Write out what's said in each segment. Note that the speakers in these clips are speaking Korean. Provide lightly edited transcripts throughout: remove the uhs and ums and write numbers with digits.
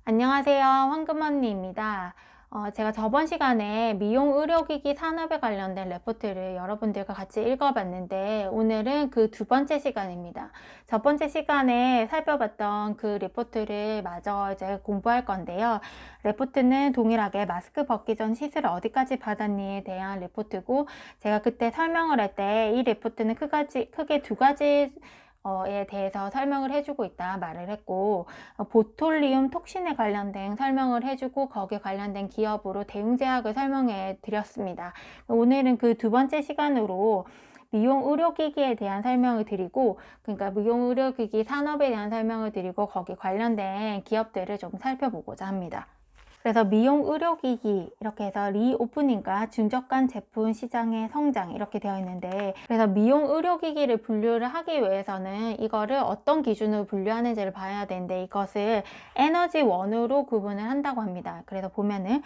안녕하세요. 황금언니입니다. 제가 저번 시간에 미용 의료기기 산업에 관련된 레포트를 여러분들과 같이 읽어봤는데 오늘은 그 두 번째 시간입니다. 첫 번째 시간에 살펴봤던 그 레포트를 마저 이제 공부할 건데요. 레포트는 동일하게 마스크 벗기 전 시술 어디까지 받았니에 대한 레포트고, 제가 그때 설명을 할 때 이 레포트는 크게 두 가지 에 대해서 설명을 해주고 있다 말을 했고, 보톨리움 톡신에 관련된 설명을 해주고 거기에 관련된 기업으로 대웅제약을 설명해 드렸습니다. 오늘은 그 두 번째 시간으로 미용 의료기기에 대한 설명을 드리고, 그러니까 미용 의료기기 산업에 대한 설명을 드리고 거기 관련된 기업들을 좀 살펴보고자 합니다. 그래서 미용 의료기기 이렇게 해서 리오프닝과 중저가 제품 시장의 성장 이렇게 되어 있는데, 그래서 미용 의료기기를 분류를 하기 위해서는 이거를 어떤 기준으로 분류하는지를 봐야 되는데, 이것을 에너지1으로 구분을 한다고 합니다. 그래서 보면은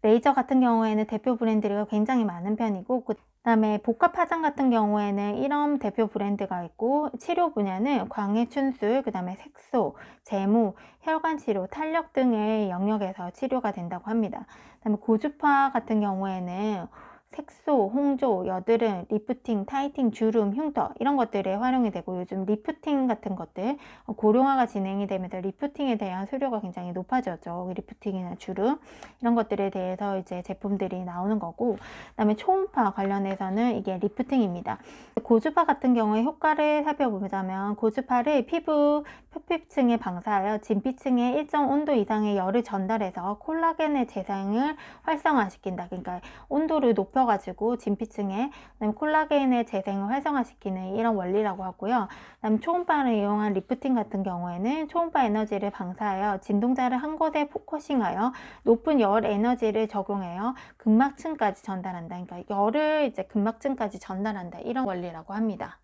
레이저 같은 경우에는 대표 브랜드가 굉장히 많은 편이고, 그 다음에 복합 화장 같은 경우에는 이런 대표 브랜드가 있고, 치료 분야는 광해춘술, 그 다음에 색소, 제모, 혈관 치료, 탄력 등의 영역에서 치료가 된다고 합니다. 그 다음에 고주파 같은 경우에는 색소, 홍조, 여드름, 리프팅, 타이팅, 주름, 흉터 이런 것들에 활용이 되고, 요즘 리프팅 같은 것들 고령화가 진행이 되면서 리프팅에 대한 수요가 굉장히 높아졌죠. 리프팅이나 주름 이런 것들에 대해서 이제 제품들이 나오는 거고, 그다음에 초음파 관련해서는 이게 리프팅입니다. 고주파 같은 경우에 효과를 살펴보자면, 고주파를 피부 표피층에 방사하여 진피층에 일정 온도 이상의 열을 전달해서 콜라겐의 재생을 활성화시킨다. 그러니까 온도를 높여가지고 진피층에 콜라겐의 재생을 활성화시키는 이런 원리라고 하고요. 그다음 초음파를 이용한 리프팅 같은 경우에는 초음파 에너지를 방사하여 진동자를 한 곳에 포커싱하여 높은 열 에너지를 적용하여 근막층까지 전달한다. 그러니까 열을 이제 근막층까지 전달한다. 이런 원리라고 합니다.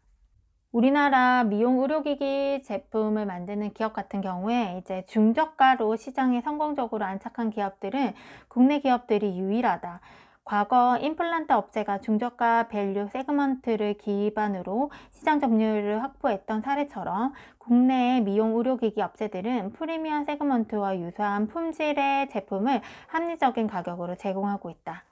우리나라 미용 의료기기 제품을 만드는 기업 같은 경우에 이제 중저가로 시장에 성공적으로 안착한 기업들은 국내 기업들이 유일하다. 과거 임플란트 업체가 중저가 밸류 세그먼트를 기반으로 시장 점유율을 확보했던 사례처럼, 국내의 미용 의료기기 업체들은 프리미엄 세그먼트와 유사한 품질의 제품을 합리적인 가격으로 제공하고 있다.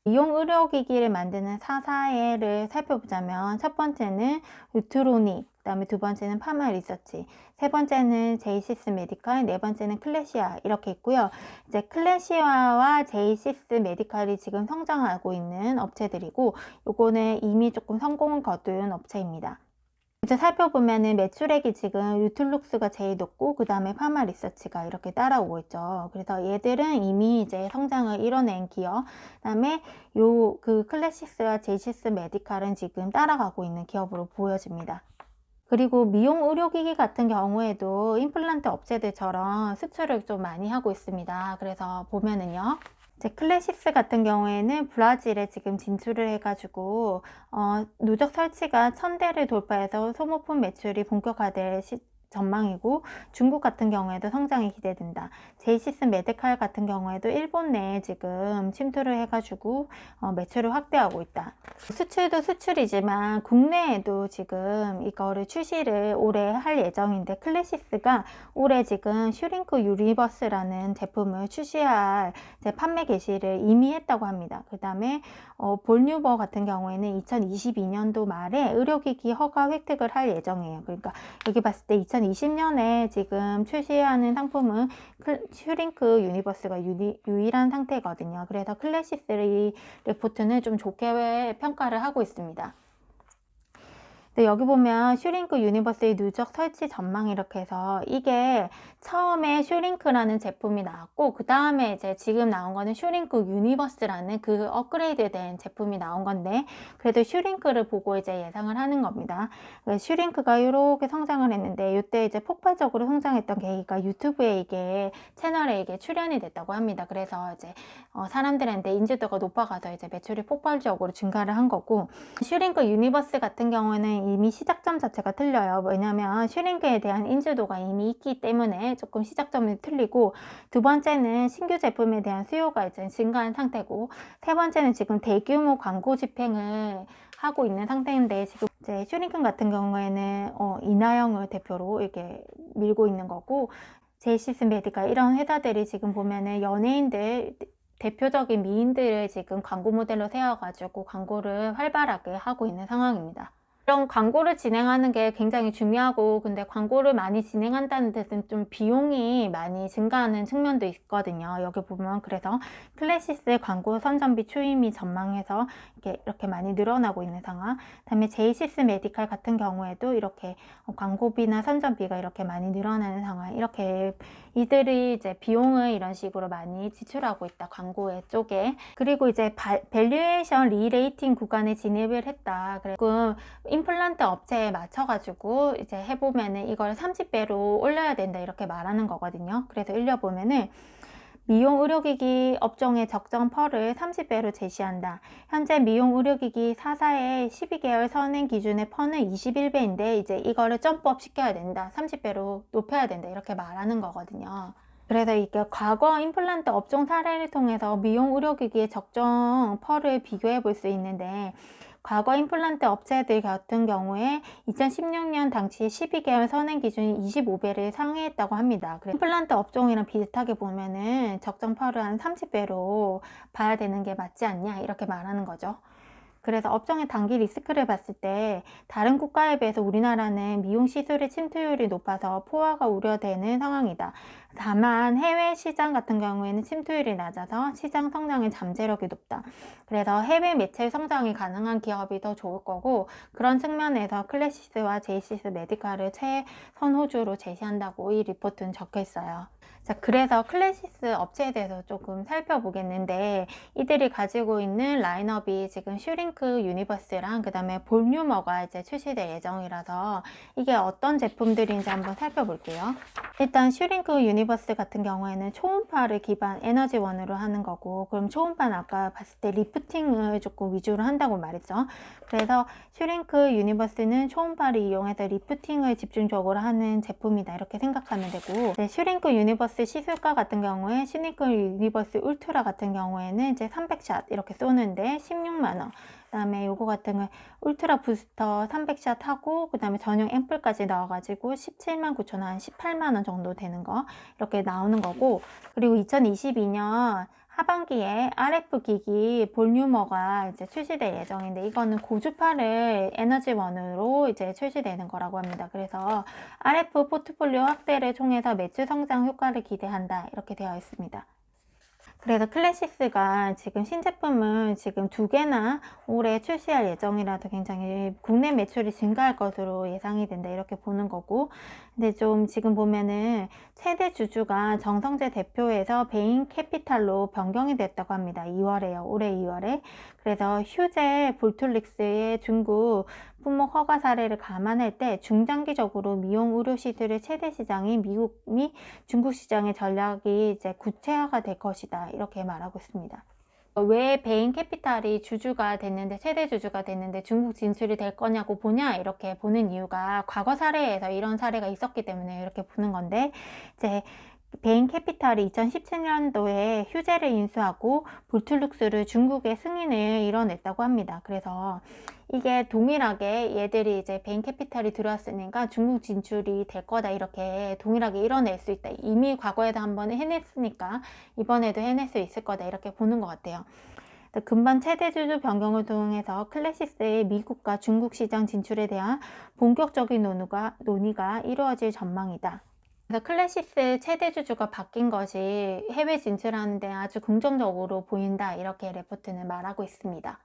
미용 의료기기를 만드는 사사를 살펴보자면, 첫 번째는 유트로닉, 그 다음에 두 번째는 파마 리서치, 세 번째는 제이시스 메디칼, 네 번째는 클래시아 이렇게 있고요. 이제 클래시아와 제이시스 메디칼이 지금 성장하고 있는 업체들이고, 요거는 이미 조금 성공을 거둔 업체입니다. 이제 살펴보면은 매출액이 지금 유툴룩스가 제일 높고, 그 다음에 파마 리서치가 이렇게 따라오고 있죠. 그래서 얘들은 이미 이제 성장을 이뤄낸 기업, 그 다음에 클래시스와 제이시스 메디칼은 지금 따라가고 있는 기업으로 보여집니다. 그리고 미용 의료기기 같은 경우에도 임플란트 업체들처럼 수출을 좀 많이 하고 있습니다. 그래서 보면은요, 이제 클래시스 같은 경우에는 브라질에 지금 진출을 해가지고 누적 설치가 1000대를 돌파해서 소모품 매출이 본격화될 전망이고, 중국 같은 경우에도 성장이 기대된다. 제이시스 메디칼 같은 경우에도 일본 내에 지금 침투를 해가지고 매출을 확대하고 있다. 수출도 수출이지만 국내에도 지금 이거를 출시를 올해 할 예정인데, 클래시스가 올해 지금 슈링크 유니버스라는 제품을 출시할 판매 개시를 이미 했다고 합니다. 그 다음에 볼뉴버 같은 경우에는 2022년도 말에 의료기기 허가 획득을 할 예정이에요. 그러니까 여기 봤을 때 2020년에 지금 출시하는 상품은 슈링크 유니버스가 유일한 상태거든요. 그래서 클래시스 리포트는 좀 좋게 평가를 하고 있습니다. 여기 보면 슈링크 유니버스의 누적 설치 전망 이렇게 해서, 이게 처음에 슈링크라는 제품이 나왔고, 그 다음에 이제 지금 나온 거는 슈링크 유니버스라는 그 업그레이드된 제품이 나온 건데, 그래도 슈링크를 보고 이제 예상을 하는 겁니다. 슈링크가 이렇게 성장을 했는데, 이때 이제 폭발적으로 성장했던 계기가 유튜브에 채널에 이게 출연이 됐다고 합니다. 그래서 이제 사람들한테 인지도가 높아가서 이제 매출이 폭발적으로 증가를 한 거고, 슈링크 유니버스 같은 경우에는 이미 시작점 자체가 틀려요. 왜냐면 슈링크에 대한 인지도가 이미 있기 때문에 조금 시작점이 틀리고, 두 번째는 신규 제품에 대한 수요가 이제 증가한 상태고, 세 번째는 지금 대규모 광고 집행을 하고 있는 상태인데, 지금 이제 슈링크 같은 경우에는 이나영을 대표로 이렇게 밀고 있는 거고, 제이시스 메디칼 이런 회사들이 지금 보면은 연예인들 대표적인 미인들을 지금 광고 모델로 세워 가지고 광고를 활발하게 하고 있는 상황입니다. 이런 광고를 진행하는 게 굉장히 중요하고, 근데 광고를 많이 진행한다는 뜻은 좀 비용이 많이 증가하는 측면도 있거든요. 여기 보면 그래서 클래시스의 광고 선전비 추임이 전망해서 이렇게 많이 늘어나고 있는 상황. 그다음에 제이시스 메디칼 같은 경우에도 이렇게 광고비나 선전비가 이렇게 많이 늘어나는 상황. 이렇게 이들이 이제 비용을 이런 식으로 많이 지출하고 있다, 광고의 쪽에. 그리고 이제 밸류에이션 리레이팅 구간에 진입을 했다. 그리고 임플란트 업체에 맞춰가지고 이제 해보면은 이걸 30배로 올려야 된다, 이렇게 말하는 거거든요. 그래서 읽어보면은 미용 의료기기 업종의 적정 펄을 30배로 제시한다. 현재 미용 의료기기 4사의 12개월 선행 기준의 펄은 21배인데 이제 이거를 점프업 시켜야 된다, 30배로 높여야 된다, 이렇게 말하는 거거든요. 그래서 이게 과거 임플란트 업종 사례를 통해서 미용 의료기기의 적정 펄을 비교해 볼 수 있는데, 과거 임플란트 업체들 같은 경우에 2016년 당시 12개월 선행 기준이 25배를 상회했다고 합니다. 임플란트 업종이랑 비슷하게 보면은 적정 펄을 한 30배로 봐야 되는 게 맞지 않냐, 이렇게 말하는 거죠. 그래서 업종의 단기 리스크를 봤을 때 다른 국가에 비해서 우리나라는 미용 시술의 침투율이 높아서 포화가 우려되는 상황이다. 다만 해외 시장 같은 경우에는 침투율이 낮아서 시장 성장의 잠재력이 높다. 그래서 해외 매체 성장이 가능한 기업이 더 좋을 거고, 그런 측면에서 클래시스와 제이시스 메디칼을 최선 호주로 제시한다고 이 리포트는 적혀 있어요. 자, 그래서 클래시스 업체에 대해서 조금 살펴보겠는데, 이들이 가지고 있는 라인업이 지금 슈링크 유니버스랑 그 다음에 볼뉴머가 이제 출시될 예정이라서 이게 어떤 제품들인지 한번 살펴볼게요. 일단 슈링크 유니버스 같은 경우에는 초음파를 기반 에너지원으로 하는 거고, 그럼 초음파는 아까 봤을 때 리프팅을 조금 위주로 한다고 말했죠. 그래서 슈링크 유니버스는 초음파를 이용해서 리프팅을 집중적으로 하는 제품이다, 이렇게 생각하면 되고, 네, 슈링크 유니버스 시술가 같은 경우에 슈링크 유니버스 울트라 같은 경우에는 이제 300샷 이렇게 쏘는데 16만원, 그 다음에 요거 같은 거 울트라 부스터 300샷 하고 그 다음에 전용 앰플까지 나와가지고 179,000원, 한 18만원 정도 되는 거 이렇게 나오는 거고, 그리고 2022년 하반기에 RF 기기 볼뉴머가 이제 출시될 예정인데, 이거는 고주파를 에너지원으로 이제 출시되는 거라고 합니다. 그래서 RF 포트폴리오 확대를 통해서 매출 성장 효과를 기대한다, 이렇게 되어 있습니다. 그래서 클래시스가 지금 신제품을 지금 2개나 올해 출시할 예정이라서 굉장히 국내 매출이 증가할 것으로 예상이 된다, 이렇게 보는 거고, 근데 좀 지금 보면은 최대 주주가 정성재 대표에서 베인 캐피탈로 변경이 됐다고 합니다. 2월에요. 올해 2월에. 그래서 휴재 볼툴릭스의 중국 품목 허가 사례를 감안할 때 중장기적으로 미용 의료 시술의 최대 시장인 미국 및 중국 시장의 전략이 이제 구체화가 될 것이다, 이렇게 말하고 있습니다. 왜 베인 캐피탈이 주주가 됐는데, 최대 주주가 됐는데 중국 진출이 될 거냐고 보냐, 이렇게 보는 이유가 과거 사례에서 이런 사례가 있었기 때문에 이렇게 보는 건데, 이제 베인 캐피탈이 2017년도에 휴재를 인수하고 볼툴룩스를 중국에 승인을 이뤄냈다고 합니다. 그래서 이게 동일하게 얘들이 이제 베인 캐피탈이 들어왔으니까 중국 진출이 될 거다, 이렇게 동일하게 이뤄낼 수 있다. 이미 과거에도 한번 해냈으니까 이번에도 해낼 수 있을 거다, 이렇게 보는 것 같아요. 금번 최대 주주 변경을 통해서 클래시스의 미국과 중국 시장 진출에 대한 본격적인 논의가 이루어질 전망이다. 그래서 클래시스 최대 주주가 바뀐 것이 해외 진출하는 데 아주 긍정적으로 보인다, 이렇게 레포트는 말하고 있습니다.